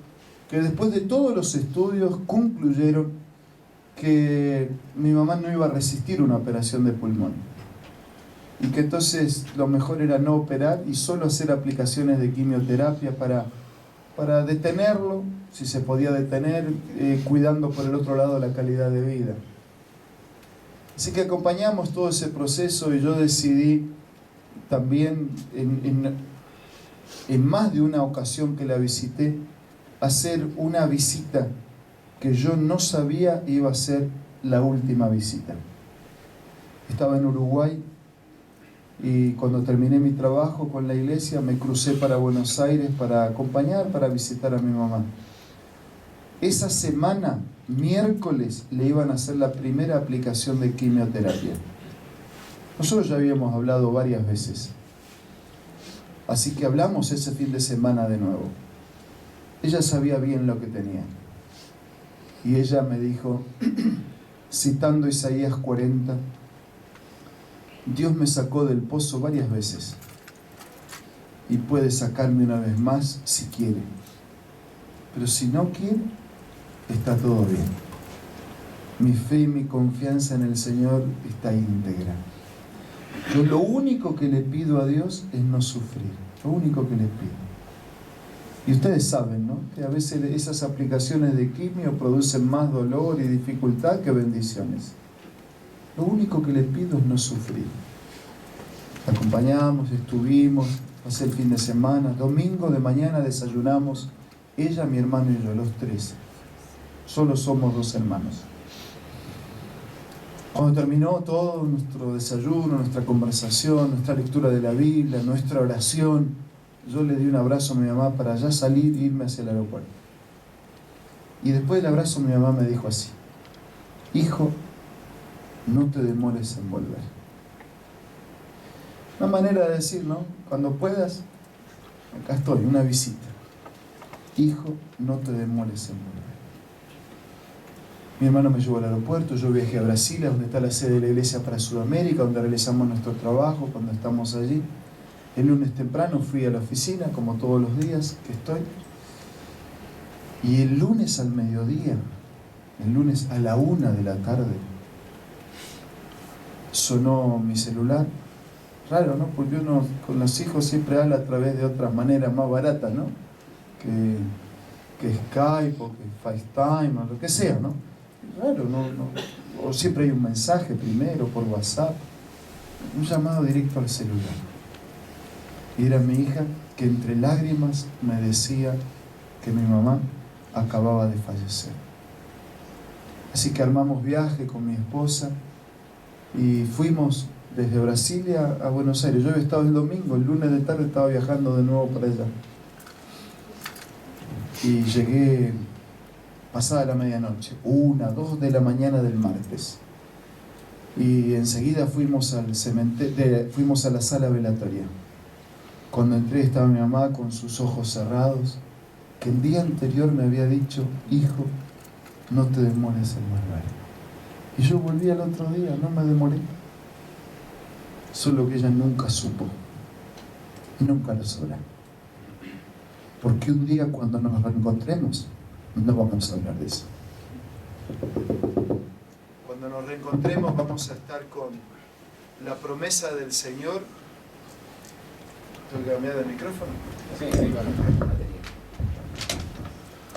que después de todos los estudios concluyeron que mi mamá no iba a resistir una operación de pulmón y que entonces lo mejor era no operar y solo hacer aplicaciones de quimioterapia para detenerlo, si se podía detener, cuidando por el otro lado la calidad de vida. Así que acompañamos todo ese proceso y yo decidí también en más de una ocasión que la visité, hacer una visita que yo no sabía iba a ser la última visita. Estaba en Uruguay y cuando terminé mi trabajo con la iglesia me crucé para Buenos Aires para acompañar, para visitar a mi mamá. Esa semana, miércoles, le iban a hacer la primera aplicación de quimioterapia. Nosotros ya habíamos hablado varias veces. Así que hablamos ese fin de semana de nuevo. Ella sabía bien lo que tenía. Y ella me dijo, citando Isaías 40, Dios me sacó del pozo varias veces y puede sacarme una vez más si quiere. Pero si no quiere, está todo bien. Mi fe y mi confianza en el Señor está íntegra. Yo lo único que le pido a Dios es no sufrir. Lo único que le pido. Y ustedes saben, ¿no?, que a veces esas aplicaciones de quimio producen más dolor y dificultad que bendiciones. Lo único que le pido es no sufrir. Acompañamos, estuvimos, pasé el fin de semana, domingo de mañana desayunamos, ella, mi hermano y yo, los tres. Solo somos 2 hermanos. Cuando terminó todo nuestro desayuno, nuestra conversación, nuestra lectura de la Biblia, nuestra oración, yo le di un abrazo a mi mamá para ya salir e irme hacia el aeropuerto. Y después del abrazo mi mamá me dijo así: hijo, no te demores en volver. Una manera de decir, ¿no? Cuando puedas, acá estoy, una visita. Hijo, no te demores en volver. Mi hermano me llevó al aeropuerto, yo viajé a Brasilia, donde está la sede de la iglesia para Sudamérica, donde realizamos nuestro trabajo cuando estamos allí. El lunes temprano fui a la oficina, como todos los días que estoy. Y el lunes al mediodía, el lunes a la 1 de la tarde, sonó mi celular. Raro, ¿no? Porque uno con los hijos siempre habla a través de otras maneras más baratas, ¿no? Que Skype o que FaceTime o lo que sea, ¿no? Raro, ¿no? O siempre hay un mensaje primero por WhatsApp. Un llamado directo al celular. Y era mi hija que entre lágrimas me decía que mi mamá acababa de fallecer. Así que armamos viaje con mi esposa y fuimos desde Brasilia a Buenos Aires. Yo había estado el domingo, el lunes de tarde estaba viajando de nuevo para allá. Y llegué pasada la medianoche, 1, 2 de la mañana del martes. Y enseguida fuimos al cementerio, fuimos a la sala velatoria. Cuando entré estaba mi mamá con sus ojos cerrados, que el día anterior me había dicho: hijo, no te demores en volver. Y yo volví al otro día, no me demoré. Solo que ella nunca supo, nunca lo sabrá. Porque un día cuando nos reencontremos, no vamos a hablar de eso. Cuando nos reencontremos vamos a estar con la promesa del Señor. ¿Tengo que cambiar de micrófono? Sí, claro.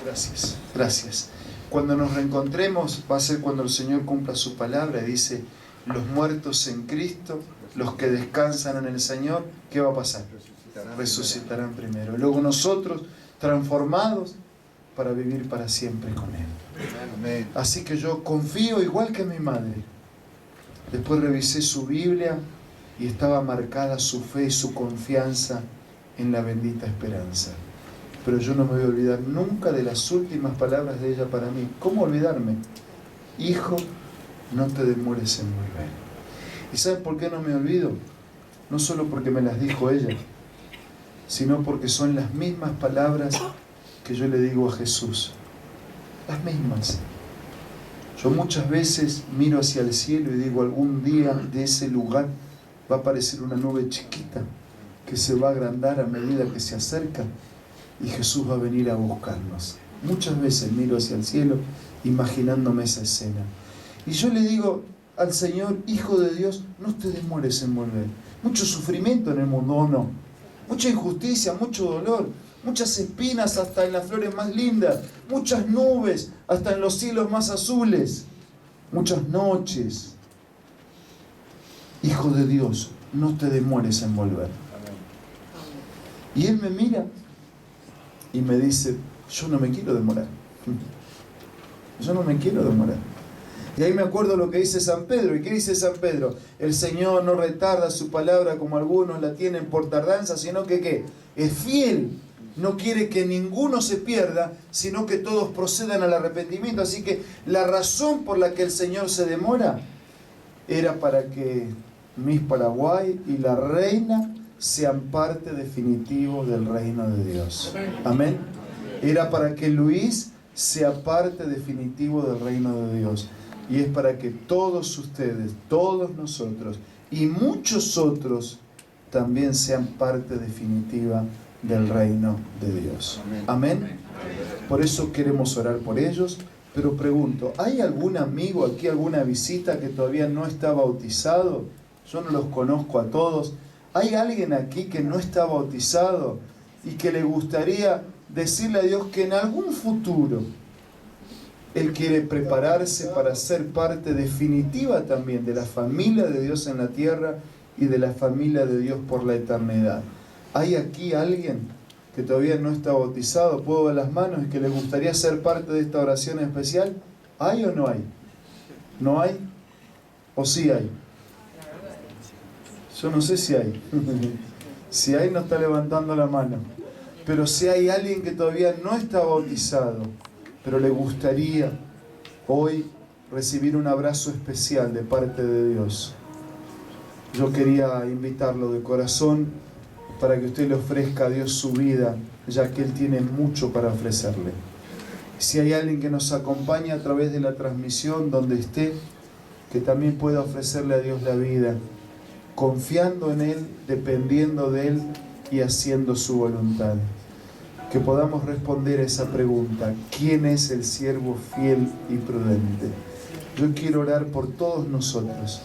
Gracias, gracias. Cuando nos reencontremos va a ser cuando el Señor cumpla su palabra y dice: los muertos en Cristo, los que descansan en el Señor, ¿qué va a pasar? Resucitarán primero. Luego nosotros, transformados para vivir para siempre con Él. Así que yo confío igual que mi madre. Después revisé su Biblia y estaba marcada su fe y su confianza en la bendita esperanza. Pero yo no me voy a olvidar nunca de las últimas palabras de ella para mí. ¿Cómo olvidarme? Hijo, no te demores en volver. ¿Y sabes por qué no me olvido? No solo porque me las dijo ella, sino porque son las mismas palabras que yo le digo a Jesús. Las mismas. Yo muchas veces miro hacia el cielo y digo: algún día de ese lugar va a aparecer una nube chiquita que se va a agrandar a medida que se acerca y Jesús va a venir a buscarnos. Muchas veces miro hacia el cielo imaginándome esa escena. Y yo le digo al Señor: Hijo de Dios, no te demores en volver. Mucho sufrimiento en el mundo, ¿o no? Mucha injusticia, mucho dolor, muchas espinas hasta en las flores más lindas, muchas nubes hasta en los cielos más azules, muchas noches. Hijo de Dios, no te demores en volver. Y Él me mira y me dice: yo no me quiero demorar. Yo no me quiero demorar. Y ahí me acuerdo lo que dice San Pedro. ¿Y qué dice San Pedro? El Señor no retarda su palabra como algunos la tienen por tardanza, sino que ¿qué? Es fiel. No quiere que ninguno se pierda, sino que todos procedan al arrepentimiento. Así que la razón por la que el Señor se demora era para que Miss Paraguay y la reina sean parte definitivo del reino de Dios. Amén. Era para que Luis sea parte definitivo del reino de Dios. Y es para que todos ustedes, todos nosotros y muchos otros también sean parte definitiva del reino de Dios. Amén. Por eso queremos orar por ellos. Pero pregunto, ¿hay algún amigo aquí, alguna visita que todavía no está bautizado? Yo no los conozco a todos. ¿Hay alguien aquí que no está bautizado y que le gustaría decirle a Dios que en algún futuro Él quiere prepararse para ser parte definitiva también de la familia de Dios en la tierra y de la familia de Dios por la eternidad? ¿Hay aquí alguien que todavía no está bautizado? ¿Puedo ver las manos y que le gustaría ser parte de esta oración especial? ¿Hay o no hay? ¿No hay? ¿O sí hay? Yo no sé si hay. Si hay, no está levantando la mano. Pero si hay alguien que todavía no está bautizado, pero le gustaría hoy recibir un abrazo especial de parte de Dios, yo quería invitarlo de corazón para que usted le ofrezca a Dios su vida, ya que Él tiene mucho para ofrecerle. Si hay alguien que nos acompaña a través de la transmisión, donde esté, que también pueda ofrecerle a Dios la vida, confiando en Él, dependiendo de Él y haciendo su voluntad. Que podamos responder a esa pregunta: ¿quién es el siervo fiel y prudente? Yo quiero orar por todos nosotros.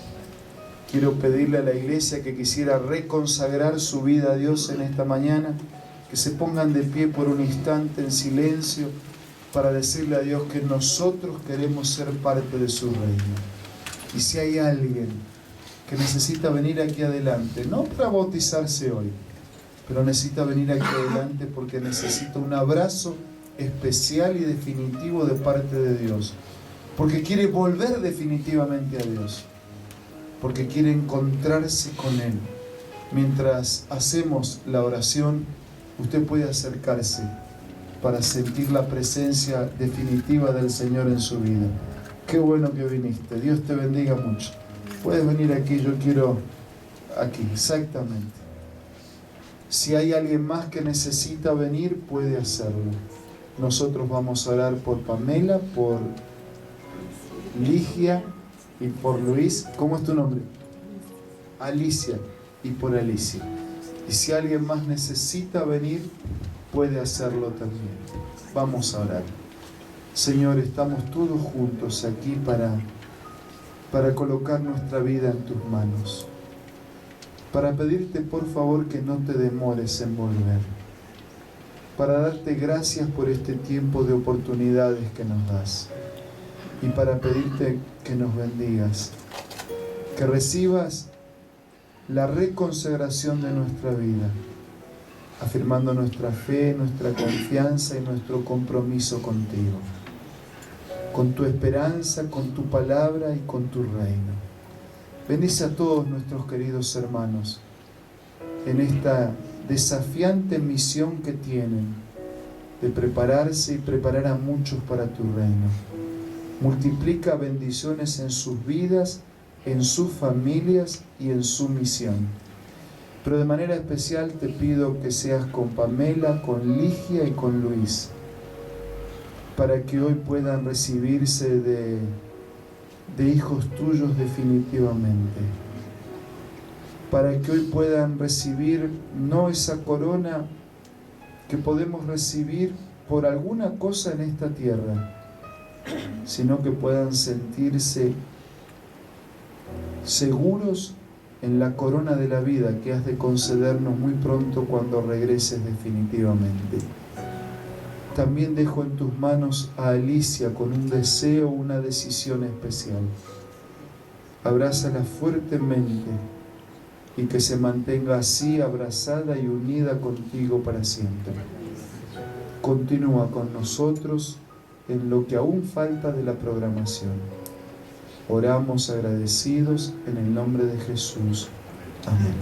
Quiero pedirle a la iglesia que quisiera reconsagrar su vida a Dios en esta mañana, que se pongan de pie por un instante en silencio para decirle a Dios que nosotros queremos ser parte de su reino. Y si hay alguien que necesita venir aquí adelante, no para bautizarse hoy, pero necesita venir aquí adelante porque necesita un abrazo especial y definitivo de parte de Dios, porque quiere volver definitivamente a Dios, porque quiere encontrarse con Él. Mientras hacemos la oración, usted puede acercarse para sentir la presencia definitiva del Señor en su vida. Qué bueno que viniste. Dios te bendiga mucho. Puedes venir aquí, yo quiero aquí, exactamente. Si hay alguien más que necesita venir, puede hacerlo. Nosotros vamos a orar por Pamela, por Ligia y por Luis. ¿Cómo es tu nombre? Alicia. Y por Alicia. Y si alguien más necesita venir, puede hacerlo también. Vamos a orar. Señor, estamos todos juntos aquí para colocar nuestra vida en tus manos. Para pedirte por favor que no te demores en volver. Para darte gracias por este tiempo de oportunidades que nos das. Y para pedirte que nos bendigas. Que recibas la reconsagración de nuestra vida, afirmando nuestra fe, nuestra confianza y nuestro compromiso contigo, con tu esperanza, con tu palabra y con tu reino. Bendice a todos nuestros queridos hermanos en esta desafiante misión que tienen de prepararse y preparar a muchos para tu reino. Multiplica bendiciones en sus vidas, en sus familias y en su misión. Pero de manera especial te pido que seas con Pamela, con Ligia y con Luis, para que hoy puedan recibirse de hijos tuyos definitivamente, para que hoy puedan recibir no esa corona que podemos recibir por alguna cosa en esta tierra, sino que puedan sentirse seguros en la corona de la vida que has de concedernos muy pronto cuando regreses definitivamente. También dejo en tus manos a Alicia con un deseo, una decisión especial. Abrázala fuertemente y que se mantenga así abrazada y unida contigo para siempre. Continúa con nosotros en lo que aún falta de la programación. Oramos agradecidos en el nombre de Jesús. Amén.